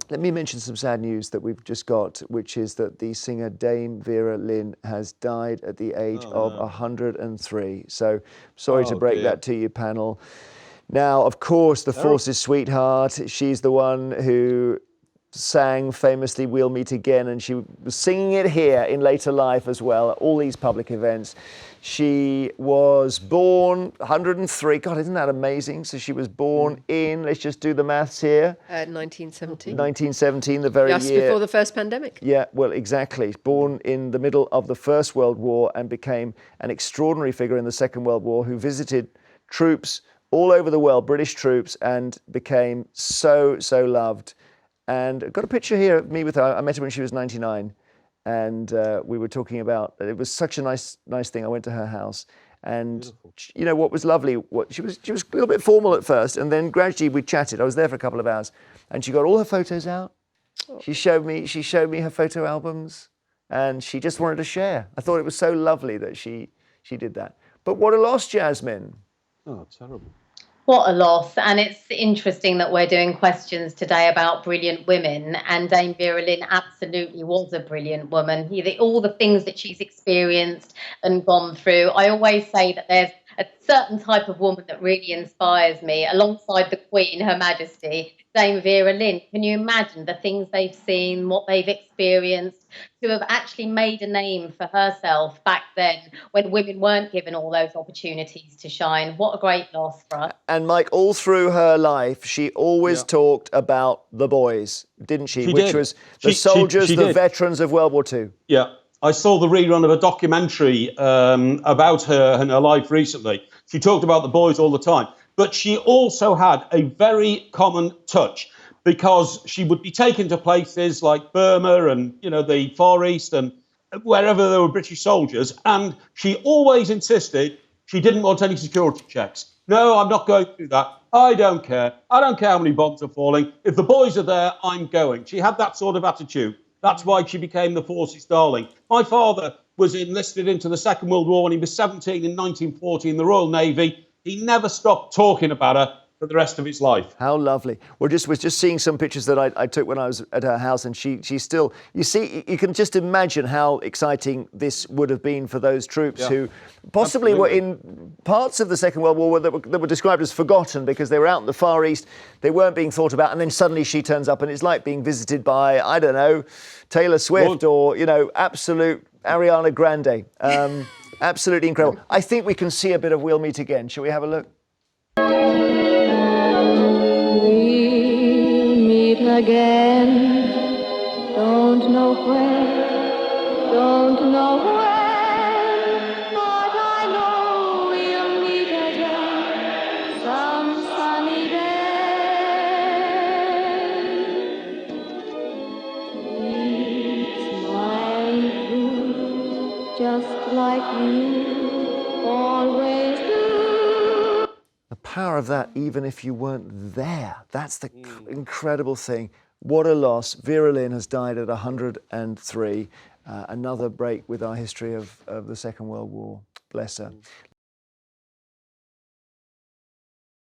Let me mention some sad news that we've just got, which is that the singer Dame Vera Lynn has died at the age of 103. So sorry to break that to you, panel. Now, of course, the Force's sweetheart, she's the one who sang famously We'll Meet Again, and she was singing it here in later life as well, at all these public events. She was born 103. God, isn't that amazing? So she was born in, let's just do the maths here. 1917. 1917, the very Just year. before the first pandemic. Yeah, well, exactly. Born in the middle of the First World War and became an extraordinary figure in the Second World War, who visited troops all over the world, British troops, and became so, so loved. And I've got a picture here of me with her. I met her when she was 99. And we were talking about, it was such a nice thing. I went to her house, and you know what was lovely? She was a little bit formal at first, and then gradually we chatted. I was there for a couple of hours, and she got all her photos out. She showed me her photo albums, and she just wanted to share. I thought it was so lovely that she did that. But what a loss, Jasmine. Oh, terrible. What a loss. And it's interesting that we're doing questions today about brilliant women, and Dame Vera Lynn absolutely was a brilliant woman. All the things that she's experienced and gone through. I always say that there's a certain type of woman that really inspires me, alongside the Queen, Her Majesty, Dame Vera Lynn. Can you imagine the things they've seen, what they've experienced, to have actually made a name for herself back then when women weren't given all those opportunities to shine? What a great loss for us. And Mike, all through her life, she always talked about the boys, didn't she? Which was the soldiers, the veterans of World War II. Yeah. I saw the rerun of a documentary about her and her life recently. She talked about the boys all the time. But she also had a very common touch, because she would be taken to places like Burma and, you know, the Far East and wherever there were British soldiers. And she always insisted she didn't want any security checks. No, I'm not going through that. I don't care. I don't care how many bombs are falling. If the boys are there, I'm going. She had that sort of attitude. That's why she became the Force's darling. My father was enlisted into the Second World War when he was 17 in 1940 in the Royal Navy. He never stopped talking about her for the rest of his life. How lovely. We're just seeing some pictures that I took when I was at her house, and she's still, you see, you can just imagine how exciting this would have been for those troops who possibly were in parts of the Second World War that were described as forgotten because they were out in the Far East, they weren't being thought about, and then suddenly she turns up and it's like being visited by, I don't know, Taylor Swift or, you know, absolute Ariana Grande. Absolutely incredible. I think we can see a bit of We'll Meet Again. Shall we have a look? Again, don't know where, don't know when, but I know we'll meet again some sunny day. Keep smiling through, just like you always do. The power of that, even if you weren't there. That's the incredible thing. What a loss. Vera Lynn has died at 103. Another break with our history of the Second World War. Bless her.